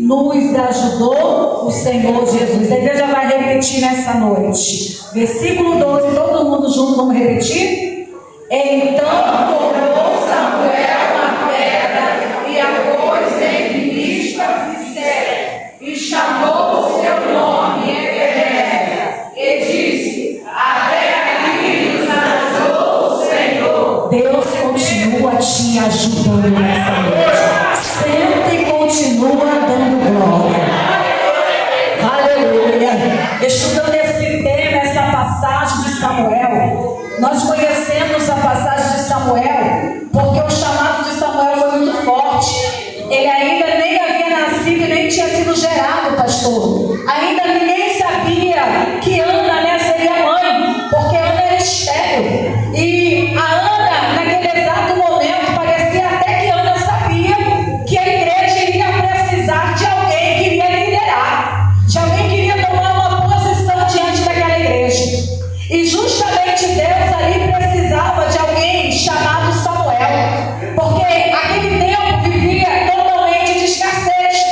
nos ajudou o Senhor Jesus. A igreja vai repetir nessa noite. Versículo 12, todo mundo junto, vamos repetir? Então tomou Samuel a pedra e a pôs entre Mispa e Sera, e chamou o seu nome Ebenezer, e disse: até aqui nos ajudou o Senhor. Deus continua te ajudando nessa noite. Sempre continua dando glória. Aleluia. Estudando esse tema, essa passagem de Samuel, nós conhecemos a passagem de Samuel porque o chamado de Samuel foi muito forte. Ele ainda nem havia nascido e nem tinha sido gerado, pastor. Ainda ninguém sabia que Ana, seria mãe, porque Ana era estéril. E a Ana, naquele exato momento, parecia até que Ana sabia que a igreja iria precisar de alguém que iria liderar, de alguém que iria tomar uma posição diante daquela igreja. E justamente Deus ali precisava de alguém chamado Samuel, porque aquele tempo vivia totalmente de escassez,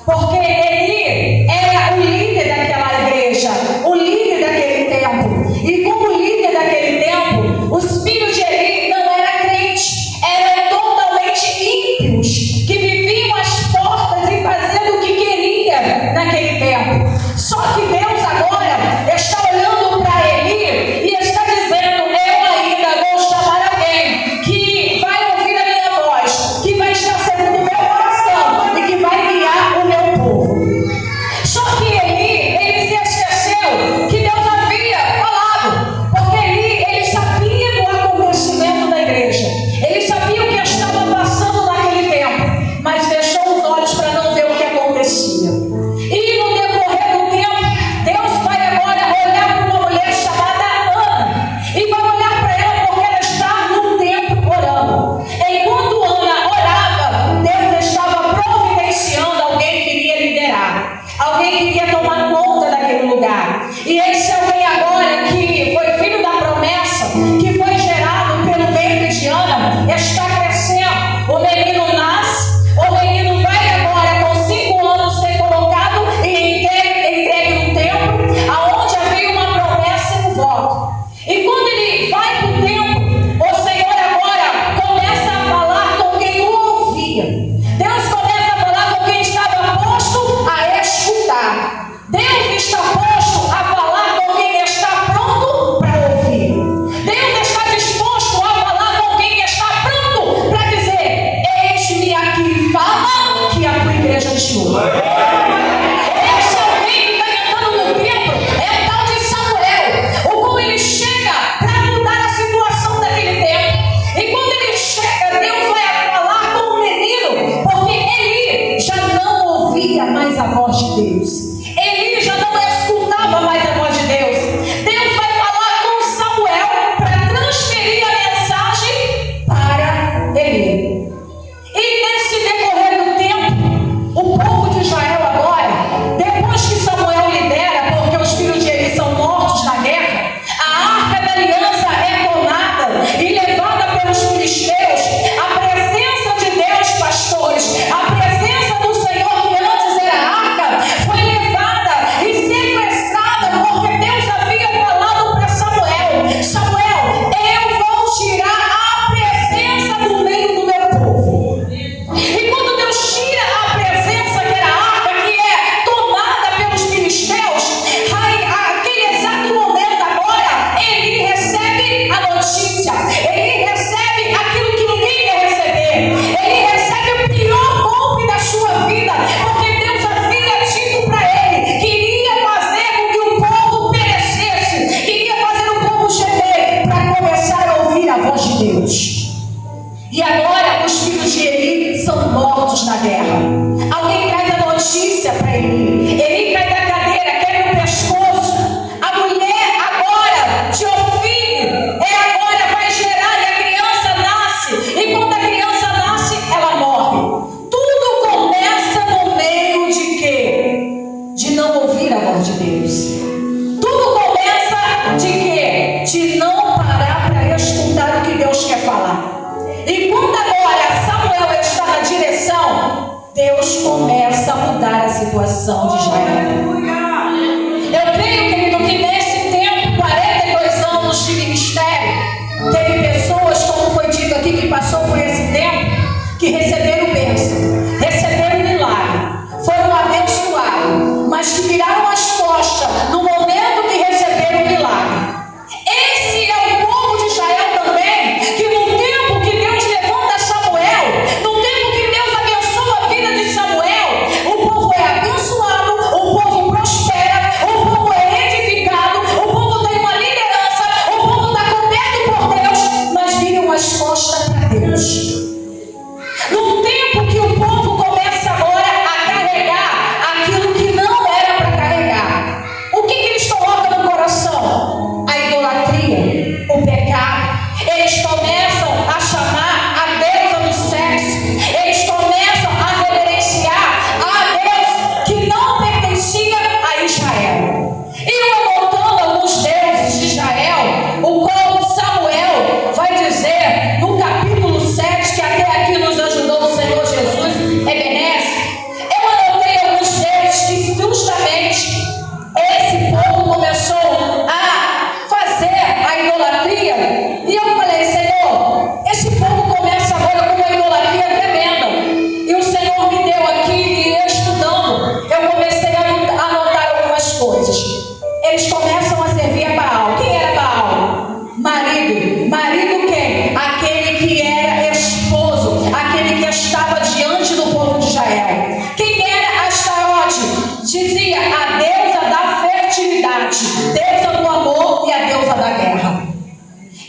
porque Eli era o líder daquela igreja, o líder daquele tempo. E como líder daquele tempo, os filhos de Eli não eram crentes, eram totalmente ímpios, que viviam às portas e fazendo o que queria naquele tempo. Só que Deus agora está olhando para Eli e está dizendo: eu ainda vou chamar alguém que vai ouvir a minha voz, que vai estar segundo o meu coração e que vai guiar o meu povo. Só que Eli, ele se esqueceu que Deus havia falado, porque ele sabia do acontecimento da igreja, ele sabia o que estava passando naquele tempo, mas fechou os olhos para não ver o que acontecia. E no decorrer do tempo, Deus vai agora olhar para uma mulher chamada Ana, e vai olhar para ela porque ela está num templo orando. Enquanto Ana orava, Deus estava providenciando alguém que iria liderar, alguém que iria tomar conta daquele lugar. E esse alguém agora, que foi filho da promessa, que foi gerado pelo ventre de Ana, está crescendo. O menino nasce, o menino vai agora com 5 anos ser colocado e entregue no templo, aonde havia uma promessa e um voto. E quando ele vai para o templo, o Senhor agora começa a falar com quem o ouvia. Deus começa a falar com quem estava posto a escutar. Deus está posto a falar com quem está pronto para ouvir. Deus está disposto a falar com quem está pronto para dizer: eis-me aqui, fala que a tua igreja te ouve. Esse alguém que está entrando no templo é tal de Samuel, o como ele chega para mudar a situação daquele tempo. E quando ele chega, Deus vai falar com o menino, porque Eli já não ouvia mais a voz de Deus. Eli já não escutava mais a voz de Deus. Deus vai falar com Samuel para transferir a mensagem para Eli. E nesse decorrer do tempo, o povo de Israel agora, depois que Samuel lidera, porque os filhos de Eli são mortos na guerra, a arca da aliança é tomada e levada pelos filisteus. A presença de Deus, pastores, a presença do Senhor que antes era a arca, foi levada e sequestrada, porque Deus havia falado para Samuel: Samuel, eu vou tirar a presença do meio do meu povo. E quando Deus tira a presença, que era a arca, que é tomada pelos filisteus, aquele exato momento agora, Eli recebe a notícia, ele recebe aquilo que ninguém quer receber, ele recebe o pior golpe da sua vida, porque Deus havia dito para ele que iria fazer com que o povo perecesse, que iria fazer o povo gemer para começar a ouvir a voz de Deus. E agora os filhos de Eli são mortos na guerra. Alguém traz a notícia para Eli. Eli cai da cadeira, quebra o pescoço. A mulher agora de Ofni, agora vai gerar e a criança nasce. E quando a criança nasce, ela morre. Tudo começa no meio de quê? De não ouvir a voz de Deus. Tudo começa de quê? De não parar para escutar o que Deus quer falar. E quando agora Samuel está na direção, Deus começa a mudar a coração de Israel. Eu creio, querido, que nesse tempo, 42 anos de ministério, teve pessoas, como foi dito aqui, que passou por esse tempo, que receberam bênção, receberam milagre, foram abençoados, mas que viraram as costas no momento que receberam o milagre. Esse é o povo de Israel também, que no tempo que Deus levanta Samuel, no tempo que Deus abençoa a vida de Samuel, o povo é abençoado, o povo prospera, o povo é edificado, o povo tem uma liderança, o povo está coberto por Deus, mas viram as costas para Deus. No tempo que o povo começa agora a carregar aquilo que não era para carregar, o que eles colocam no coração? A idolatria, o pecado. Eles começam a chamar a deusa do sexo, eles começam a reverenciar a Deus que não pertencia a Israel. E voltando alguns deuses de Israel, o qual Samuel vai dizer no capítulo 7, que até aqui nos ajudou o Senhor Jesus, Ebenezer. Eu anotei alguns deuses que justamente esse povo começou a fazer a idolatria. E eu falei, Senhor, esse povo começa agora com uma idolatria tremenda. E o Senhor me deu aqui, e estudando, eu comecei a anotar algumas coisas. Eles começam a servir a Baal. Quem era Baal? Marido. Marido quem? Aquele que era esposo, aquele que estava diante do povo de Israel. Quem era Astarote? Dizia a deusa da fertilidade, deusa do amor e a deusa da guerra.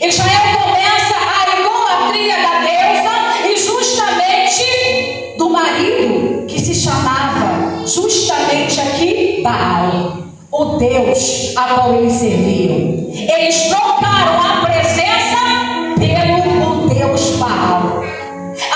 Israel começa a idolatria da deusa e justamente do marido, que se chamava justamente aqui Baal, o Deus a qual eles serviam. Eles trocaram a presença pelo Deus Baal.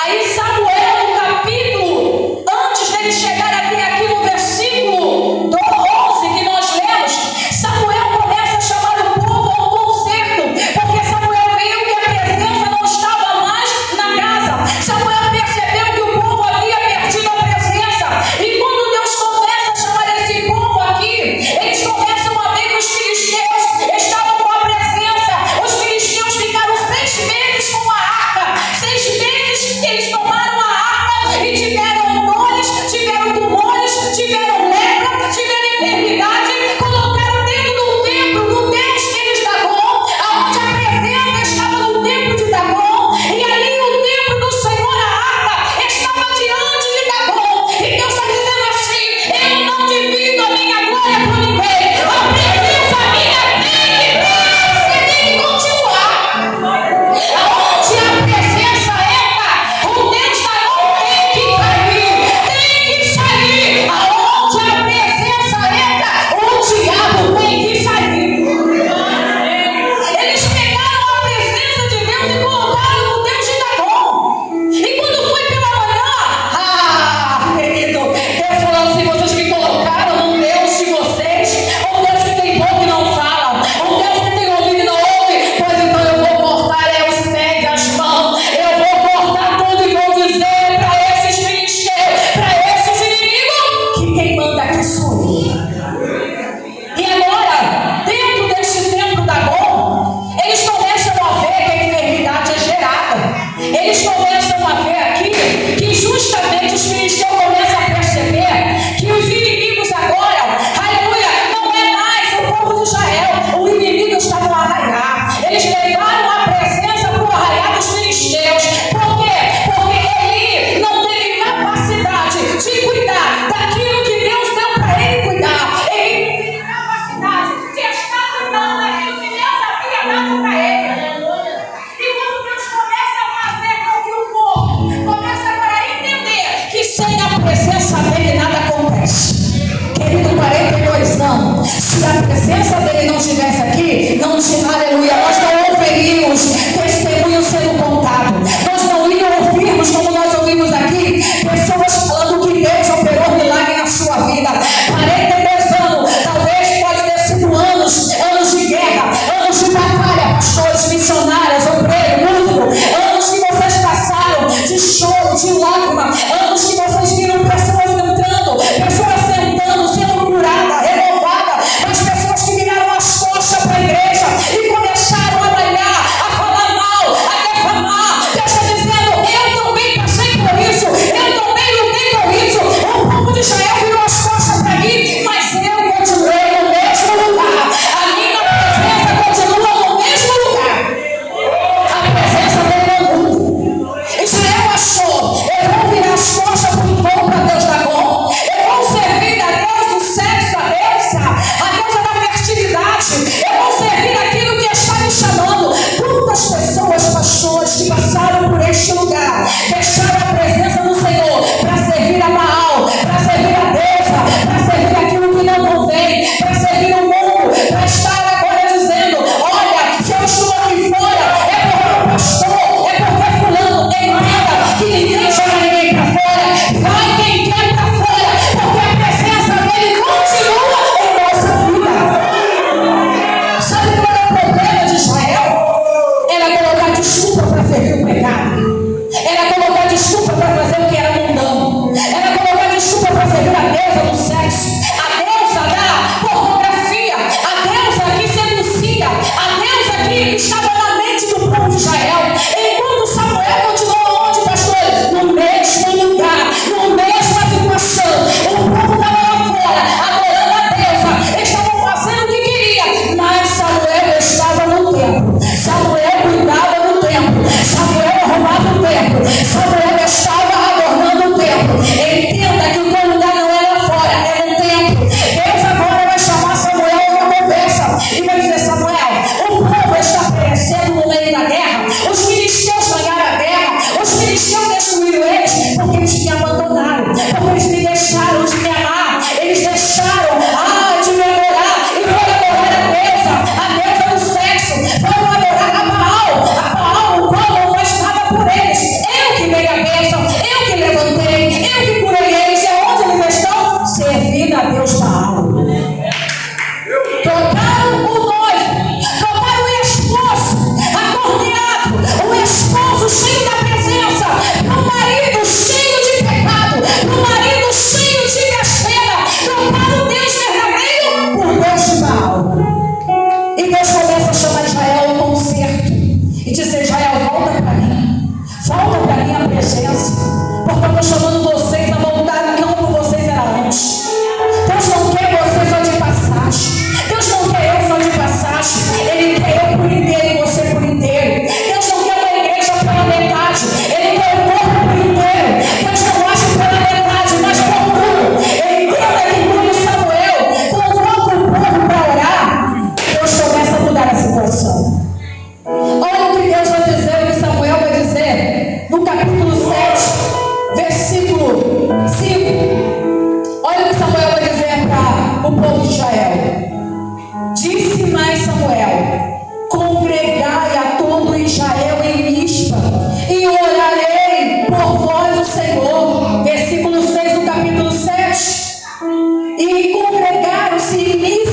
Aí Samuel, no capítulo, antes dele chegar até aqui no versículo 11 que nós lemos, Samuel começa a chamar o povo ao conserto, porque Samuel viu que a presença não estava mais na casa. Samuel percebeu que o povo havia perdido a presença. E quando Deus começa a chamar esse povo aqui, eles começam a ver que os filisteus estavam com a presença. Os filisteus ficaram 6 meses com a arca. 6 meses que eles tomaram a arca e tiveram dores, tiveram tumores, tiveram lepra, tiveram enfermidade. Colocaram dentro do templo do Deus deles, Dagom, aonde a presença estava no templo de Dagom. E ali o templo do Senhor, a arca, estava diante de Dagom. E Deus está dizendo assim: eu não divido a minha glória com ninguém. A presença minha tem que vir, você tem que continuar. Aonde a presença entra, o Deus da mão tem que cair, tem que sair. Aonde a presença entra, o diabo tem que sair. Eles pegaram a presença de Deus e colocaram no Deus de Dagom. E quando foi pela manhã, querido, Deus falou assim: vocês me colocaram no Deus de vocês, um Deus que tem boca e não fala, um Deus que tem ouvido e não ouve. Pois então eu vou cortar os pés e as mãos, eu vou cortar tudo e vou dizer para esses filisteus, para esses inimigos, que quem manda aqui sou eu. E agora, dentro deste templo Dagom, eles começam a ver que a enfermidade é gerada. Eles começam a ver aqui que justamente os filisteus começam a perceber que os inimigos agora, aleluia, não é mais o povo de Israel. O inimigo está no arraial. Eles levaram a presença para o arraial dos filisteus. Por quê? Porque ele não teve capacidade de cuidar daquilo que Deus deu para ele cuidar. Ele não teve capacidade de estar cuidando daquilo que Deus havia dado para ele. E quando Deus começa a fazer com que o povo comece agora a entender que sem a presença dele nada acontece. Querido, 42 anos, se a presença dele não estivesse aqui, não tinha, aleluia, nós não ouviríamos testemunhos sendo contado. Nós não iríamos ouvirmos, como nós ouvimos aqui, pessoas falando que Deus operou milagre na sua vida. 42 anos, talvez pode ter sido anos de guerra, anos de batalha, pastores, missionários, obreiros, músicos, anos que vocês passaram de choro, de lágrima, anos que vocês viram pessoas entrando, pessoas sentando,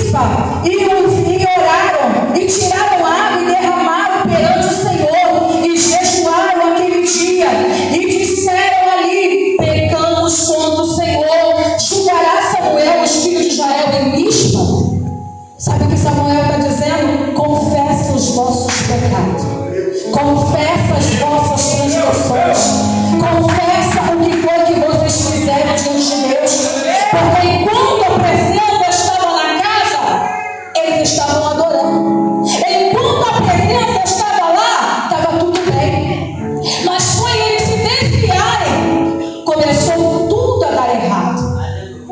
Mispa e oraram, e tiraram água e derramaram perante o Senhor, e jejuaram aquele dia, e disseram ali: pecamos contra o Senhor. Julgará Samuel os filhos de Israel em Mispa? Sabe o que Samuel está dizendo? Confessa os vossos pecados, confessa as vossas transgressões, confessa o que foi que vocês fizeram diante de Deus, porque enquanto a presença estava na casa, eles estavam adorando. Enquanto a presença estava lá, estava tudo bem. Mas foi eles se desviarem, começou tudo a dar errado.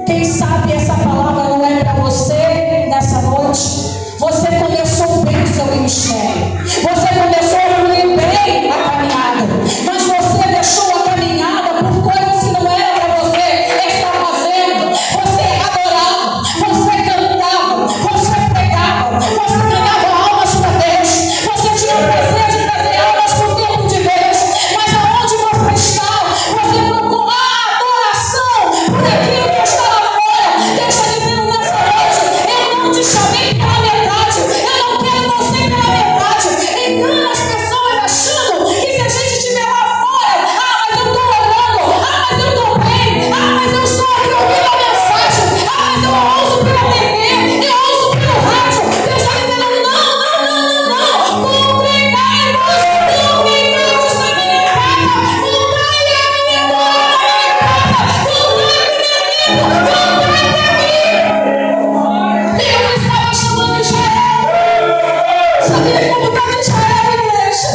Quem sabe essa palavra não é para você nessa noite? Você começou bem o seu ministério, você começou muito bem a caminhada, mas você deixou a caminhada por coisas que não era para você estar fazendo. Você adorava, você cantava, você pregava, você ganhava almas para Deus, você tinha o prazer de trazer almas para o tempo de Deus, mas aonde você está, você procurou a adoração por aquilo que está lá fora. Deus está dizendo nessa noite: eu não te chamei pela metade, eu não quero você pela metade. Engana as pessoas achando que se a gente estiver lá fora, mas eu estou orando, mas eu estou bem, mas eu estou aqui ouvindo a mensagem, mas eu ouço pela TV, eu ouço pelo rádio. Deus está dizendo: não, congregai-vos na minha casa, congregai a minha glória na minha casa, Deus estava chamando Israel. Sabia como estava Israel, igreja?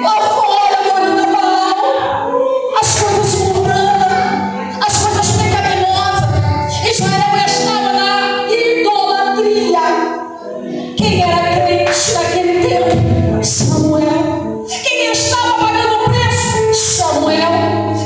Lá fora, adorando a Baal, as coisas mudando, as coisas pecaminosas. Israel estava na idolatria. Quem era crente naquele tempo? Samuel. Quem estava pagando o preço? Samuel.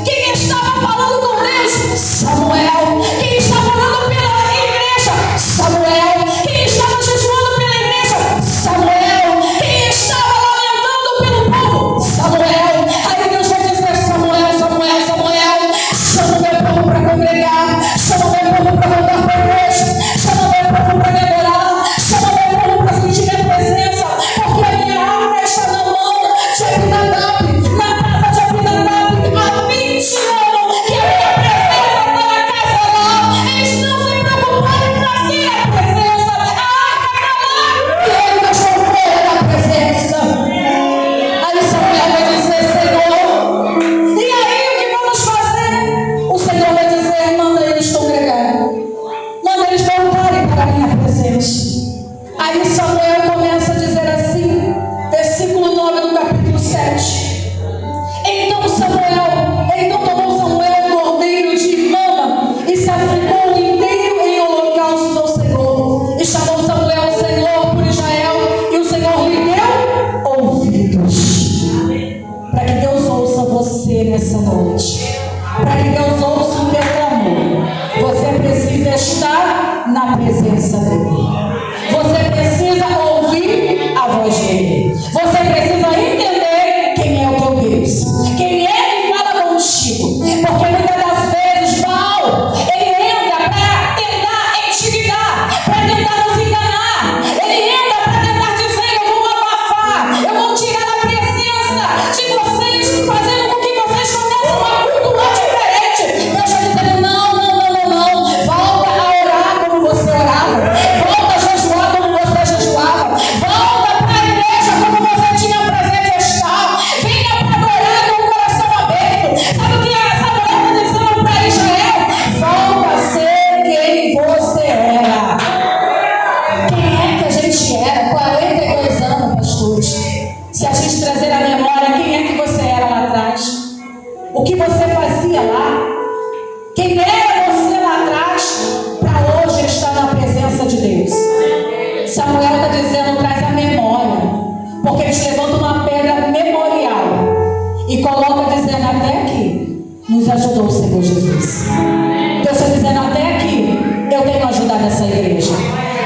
Quem estava falando com Deus? Samuel. Quem estava orando pela igreja? Samuel. Quem estava jejuando pela igreja? Samuel. Quem estava lamentando pelo povo? Samuel. Aí Deus vai dizer: Samuel, Samuel, Samuel, chama o meu povo para congregar, chama o meu povo para voltar para a igreja, chama o meu povo para me adorar, chama o meu povo para sentir minha presença, porque a minha arma está na mão de Abinadab, na casa de Abinadab, há 20 anos que a minha presença está na casa lá. Eles não se preocuparam em trazer a presença, a arca está lá, e ele deixou fora da presença. Aí Samuel vai dizer: Senhor, e aí o que vamos fazer? O Senhor vai dizer: manda eles congregarem, manda eles voltarem para a minha presença. Aí Samuel começa a dizer assim, versículo 9 do capítulo 7. Então tomou Samuel um cordeiro de mama e sacrificou inteiro em holocausto ao Senhor. E chamou Samuel o Senhor por Israel, e o Senhor lhe deu ouvidos. Para que Deus ouça você nessa noite, para que Deus ouça o teu clamor, você precisa estar na presença dele. Você precisa ouvir a voz dele. Você precisa entender quem é o teu Deus, quem é que fala contigo. Porque muitas das vezes Baal, ele entra para tentar intimidar, para tentar nos enganar. Ele entra para tentar dizer: eu vou abafar, eu vou tirar a presença de vocês, fazendo com que vocês comecem uma cultura diferente. Deus está dizendo: não. Volta a orar como você orava. Volta a jejuar como você jejuava. Volta para a igreja como você tinha prazer de estar. Venha para adorar com o coração aberto. Sabe o que essa mulher está dizendo para Israel? Volta a ser quem você era. Quem é que a gente era? 42 anos, pastores. Se a gente trazer a memória, quem é que você era lá atrás? O que você fazia lá? Quem era você lá atrás para hoje estar na presença de Deus? Samuel está dizendo: traz a memória, porque eles levantam uma pedra memorial e coloca dizendo: até aqui nos ajudou o Senhor Jesus. Deus está dizendo: até aqui eu tenho ajudado essa igreja,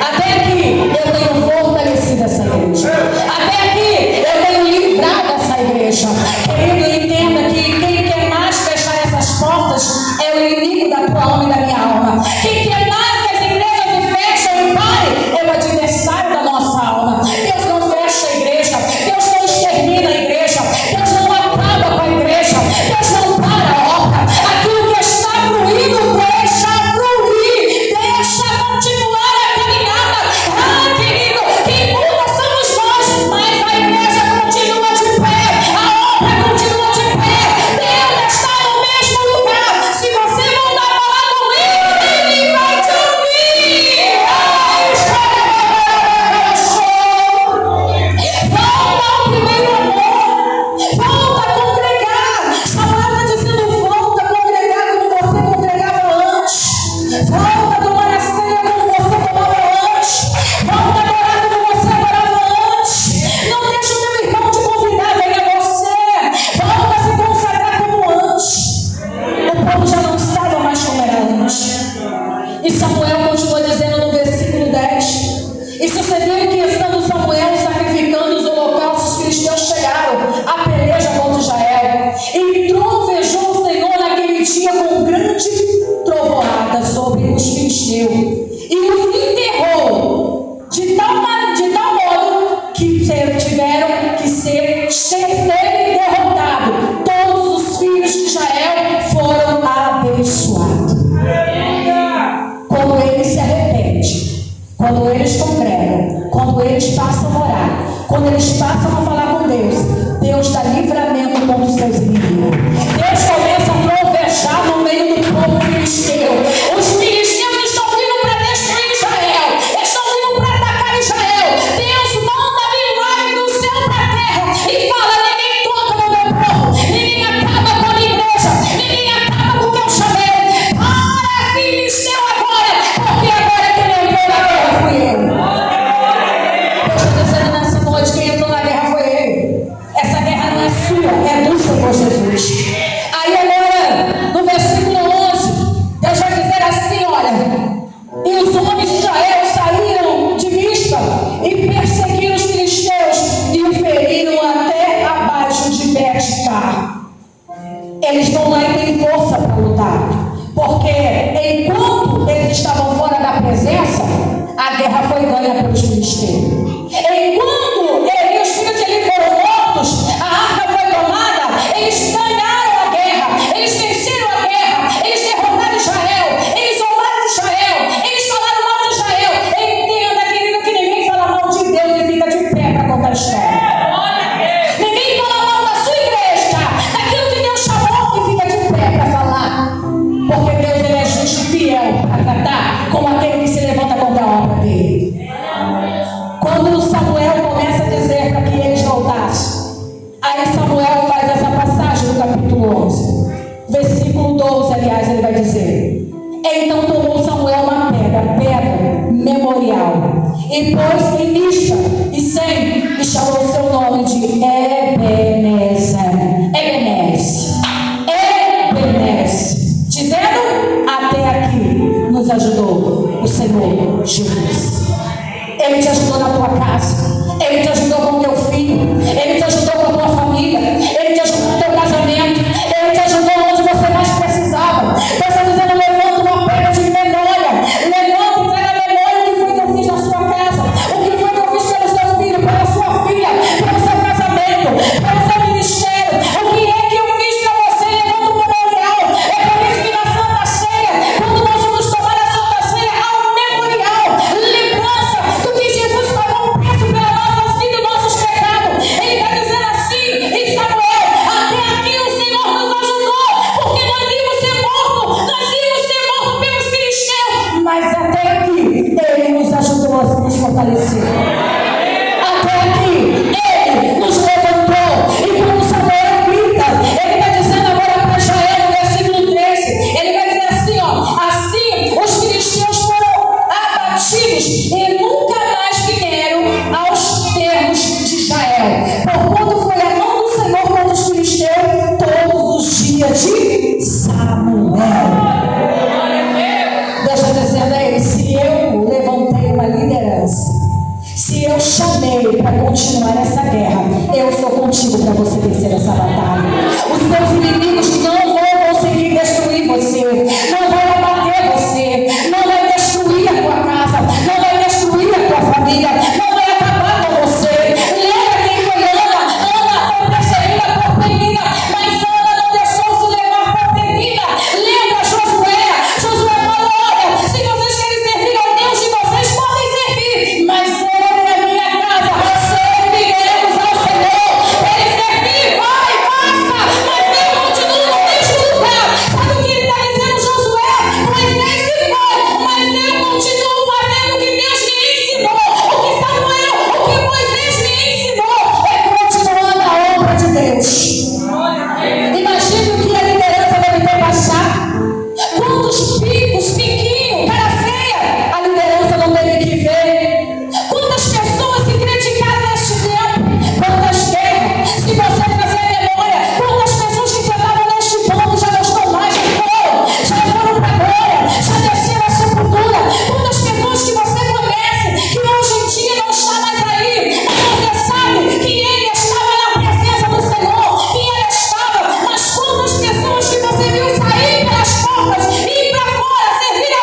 até aqui eu tenho fortalecido essa igreja, até aqui eu tenho livrado essa igreja. Querido, entenda que quem quer mais fechar essas portas é o inimigo da tua alma e da minha alma. Quem quer mais que as igrejas se fecham em paz quando eles congregam, quando eles passam a orar, quando eles passam a falar com Deus, Deus dá livramento contra os seus inimigos. Deus começa a trovejar no meio do povo filisteu. Os filisteus estão vindo para destruir Israel, estão vindo para atacar Israel. Deus manda milagre do céu para a terra e fala: ninguém toca no meu povo, ninguém acaba com a minha igreja, ninguém acaba com o que eu chamei. Para, filisteu, agora, porque agora quem entrou na guerra fui eu. Deus está dizendo nessa noite: quem entrou na guerra foi ele. Essa guerra não é sua, é do Senhor Jesus. Aí agora, no versículo 11, Deus vai dizer assim: olha, e os homens de Israel saíram de Mispa e perseguiram os filisteus e o feriram até abaixo de Bet-car. Eles vão lá e têm força para lutar, porque enquanto eles estavam fora da presença, a guerra foi ganha pelos filisteus. Enquanto os filhos de Eli foram mortos, a arca foi tomada, eles ganharam a guerra, eles venceram a guerra, eles derrotaram Israel, eles zombaram de Israel, eles falaram mal de Israel. Entenda, querido, que ninguém fala mal de Deus e fica de pé para contar a história. Ninguém fala mal da sua igreja, daquilo que Deus chamou, e fica de pé para falar, porque Deus, ele é justo e fiel para tratar com aquele que se levanta contra a obra dele. Quando Samuel começa a dizer para que eles voltassem, aí Samuel faz essa passagem no capítulo 11, versículo 12, aliás, ele vai dizer: então tomou Samuel uma pedra memorial, e pôs em Mispa e Sem, e chamou o seu nome de Ebenezer, dizendo: até aqui nos ajudou o Senhor Jesus. Ele te ajudou na tua casa, ele te ajudou com o teu filho, ele te ajudou com a tua família, ele te ajudou no teu casamento, ele te ajudou onde você mais precisava. Deus está dizendo: levanta uma pedra de memória, levanta e traga a memória o que foi que eu fiz na sua casa, o que foi que eu fiz pelo seu filho, pela sua filha, pelo seu casamento, pelo seu ministério. O que é que eu fiz para você? Levanta um memorial. É por isso que na Santa Ceia, quando nós vamos tomar a Santa Ceia, há um memorial, lembrança do que Jesus pagou um preço pela nossa vida e nossos pecados. Ele está dizendo assim: em Samuel, até aqui o Senhor nos ajudou, porque nós íamos ser mortos pelos filisteus, mas até aqui ele nos ajudou a nos fortalecer. Até aqui ele nos levantou. E quando Samuel grita, ele está dizendo agora para Israel, no versículo 13, ele vai dizer assim: ó, assim os filisteus foram abatidos e nunca mais vieram aos termos de Israel, porquanto foi a mão do Senhor contra os filisteus todos os dias de Samuel. Deus está dizendo a ele: se eu levantei uma liderança, se eu chamei para continuar essa guerra, eu sou contigo para você vencer essa batalha. Os seus inimigos não vão conseguir destruir você, não vão abater você, não vai destruir a tua casa, não vai destruir a tua família, não vai acabar com você. Lembra quem foi Ana? Ana foi perseguida por Penina, mas Ana não deixou se levar por Penina. Lembra Josué? Josué falou: olha, se vocês querem servir ao Deus de vocês, podem servir, mas eu e a minha casa serviremos ao Senhor. Ele servir, vai, faça, mas eu continuo no mesmo lugar. Sabe o que ele está dizendo, Josué? Moisés se foi, mas eu continuo fazendo o que Deus me ensinou. O que Samuel, o que Moisés me ensinou é continuando a obra de Deus. Imagine o que a liderança deve ter passado. Quantos picos, piquinho, cara feia, a liderança não teve que ver. Quantas pessoas se criticaram neste tempo, quantas guerras. Se você trazer memória, quantas pessoas que sentavam neste ponto já não estão mais, já foram para a glória, já desceram a sepultura. Quantas pessoas que você conhece, que hoje em dia não está mais aí, mas você sabe que ele estava na presença do Senhor, que ele estava. Mas quantas pessoas que você viu sair pelas portas e ir para fora, servir a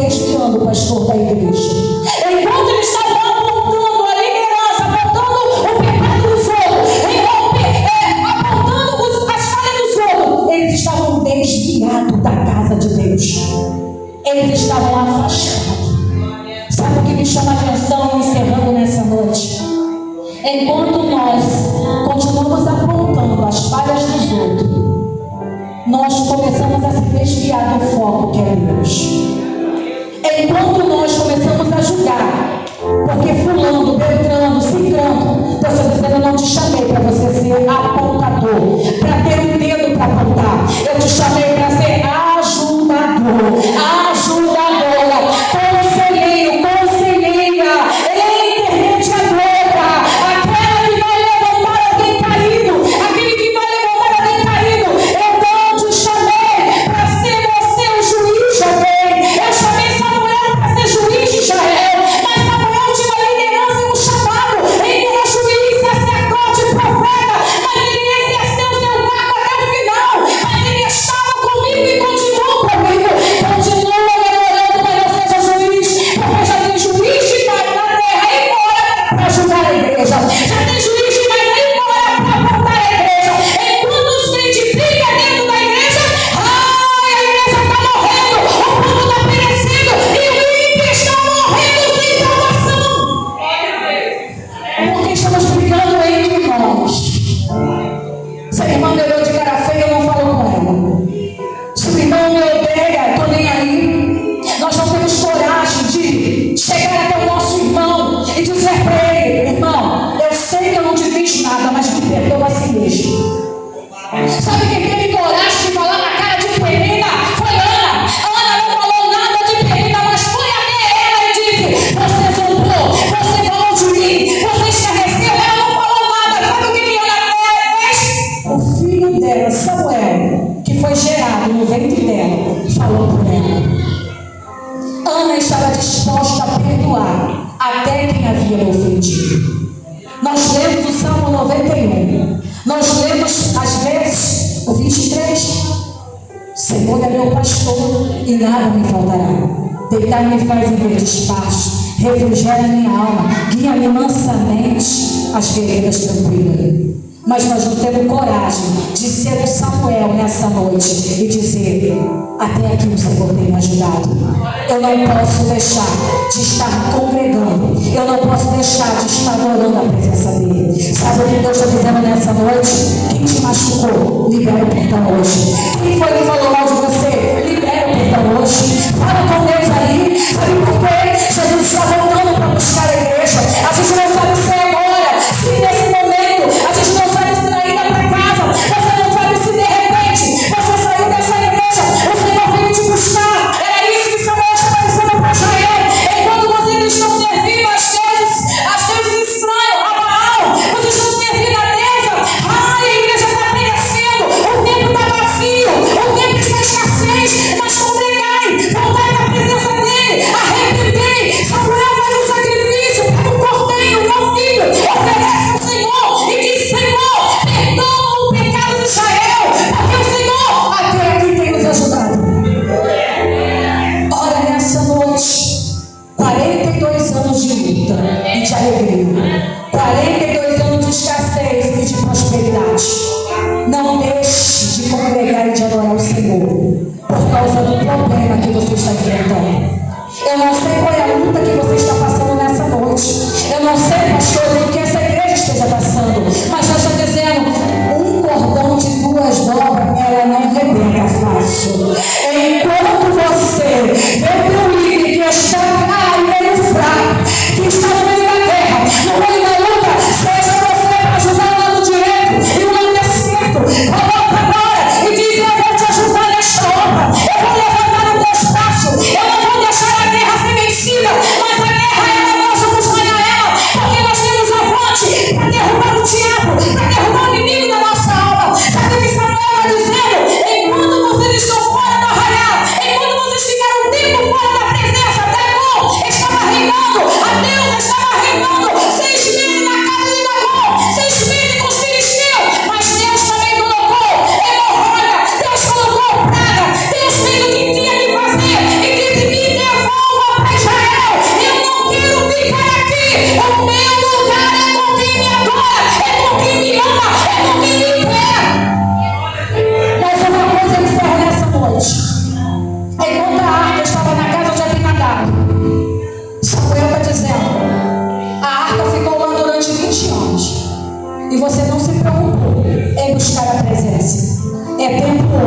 desviando o pastor da igreja. Enquanto eles estavam apontando a liderança, apontando o pecado dos outros, apontando as falhas dos outros, eles estavam desviados da casa de Deus. Eles estavam afastados. Sabe o que me chama a atenção, encerrando nessa noite? Enquanto nós continuamos apontando as falhas dos outros, nós começamos a se desviar do foco que é Deus. Enquanto nós começamos a julgar, porque fulano, beltrano, ciclano, Deus está dizendo: eu não te chamei para você ser apontador, para ter um dedo para apontar. Eu te chamei para ser ajudador, ajudadora, conselheiro, conselheira, intermediadora, aquela que vai levantar alguém caído, aquele que vai levantar alguém caído. Eu não te chamei para ser você o juiz de alguém. Eu chamei Samuel para ser juiz de Israel, mas Samuel tinha uma liderança e um chamado. Ele era juiz, sacerdote, profeta, mas ele exerceu seu cargo até o final. Mas ele estava comigo e continua comigo. Continua me adorando, mas não seja juiz, porque já tem juiz demais na terra e fora para ajudar a igreja. Já tem juiz demais aí fora para apontar a igreja. Enquanto os crentes brigam dentro da igreja, a igreja está morrendo, o povo está perecendo e o ímpio está morrendo sem salvação. Porque estamos brigando entre nós. Se a irmã me olhou de cara feia, eu não falo com ela. Se o irmão me odeia, estou nem aí. Nós não temos coragem de chegar até o nosso irmão e dizer para ele: irmão, eu sei que eu não te fiz nada, mas me perdoa a si mesmo. Sabe quem teve coragem de falar na cara de Penina? Foi Ana. Ana não falou nada de Penina, mas foi até ela e disse: você zombou, você falou de mim, você escarneceu. Ela não falou nada. Sabe o que Ana fez? O filho dela, Samuel, que foi gerado no ventre dela, falou por ela. Ana estava disposta a perdoar até quem havia me ofendido. Nós lemos o Salmo 91. Nós lemos, às vezes, o 23. Senhor é meu pastor e nada me faltará. Deitar-me faz em verdes pastos, refrigera minha alma, guia-me mansamente às veredas tranquilas. Mas nós não temos coragem de ser o Samuel nessa noite e dizer: até aqui o Senhor tem me ajudado. Eu não posso deixar de estar congregando. Eu não posso deixar de estar adorando a presença dele. Sabe o que Deus está dizendo nessa noite? Quem te machucou, libera o perdão hoje. Quem foi que falou mal de você, libera o perdão hoje. Fala com Deus aí. Sabe por quê? Jesus está voltando para buscar a igreja. A gente não sabe se é agora, se nesse momento. A gente não sabe se ainda para casa. Você não sabe se de repente você saiu dessa igreja, o Senhor veio te buscar. Era isso que Samuel estava dizendo para Israel. Enquanto vocês estão servindo as deuses estranhos, a Baal, vocês estão servindo a deusa, a igreja está perecendo, o templo está vazio, o templo está escassez, mas congregai, voltai para a presença dele, arrependei. Samuel faz um sacrifício, pega um cordeiro, meu filho, oferece ao Senhor e diz: Senhor, perdoa o pecado de Israel, porque o Senhor até aqui tem nos ajudado. Ora, nessa noite, 42 anos de luta e de alegria, 42 anos de escassez e de prosperidade. Não deixe de congregar e de adorar o Senhor por causa do problema que você está enfrentando. Eu não sei qual é a luta que você está passando nessa noite. Eu não sei, pastor, o que essa igreja esteja passando, mas Deus está dizendo: um cordão de 2 dobras, ela não rebenta fácil. Enquanto você vê o teu líder que está meio fraco, que está no meio da guerra, no meio da luta, seja você para ajudar o lado direito e o lado esquerdo. Coloca agora e diz: eu vou te ajudar nesta obra, eu vou levantar o teu espaço, eu não vou deixar a guerra ser vencida, mas a guerra ela nós vamos ganhar ela, porque nós temos avante para derrubar o diabo, para derrubar o inimigo da nossa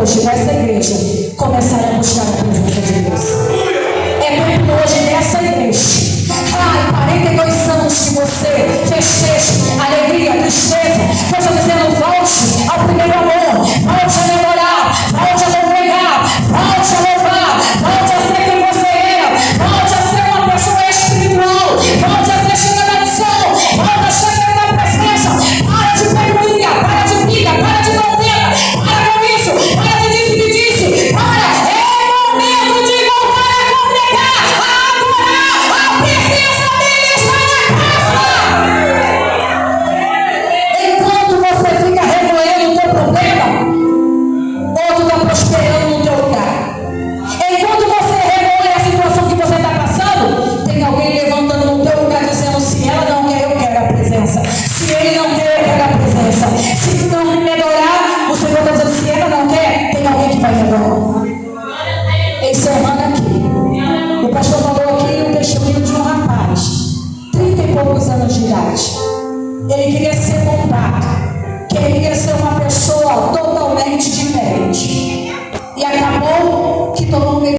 hoje nessa igreja começar a buscar a presença de Deus. É tempo hoje nessa igreja. Ai, 42 anos que você festeja alegria, tristeza. Deus está dizendo: volte ao primeiro amor, volte a namorar, volte a congregar, volte a louvar, volte a ser quem você era, volte a ser uma pessoa espiritual, volte a ser cheia da missão, volte a ser cheia da presença. Para de peculiar, para de briga, para de contenda, para com isso, para de disse-me-disse, para, é momento de voltar a congregar, a adorar, a presença dele está na casa. Enquanto você fica remoendo o teu problema, outro está prosperando no teu lugar. Enquanto você remoe a situação que você está passando, tem alguém levantando no teu lugar dizendo: se ela não quer, eu quero a presença. Se ele não quer, eu quero a presença. Se não me melhorar, o Senhor está dizendo: se ela não quer, tem alguém que vai melhorar. Encerrando aqui, o pastor falou aqui o testemunho de um rapaz, 30 e poucos anos de idade. Ele queria ser bombado.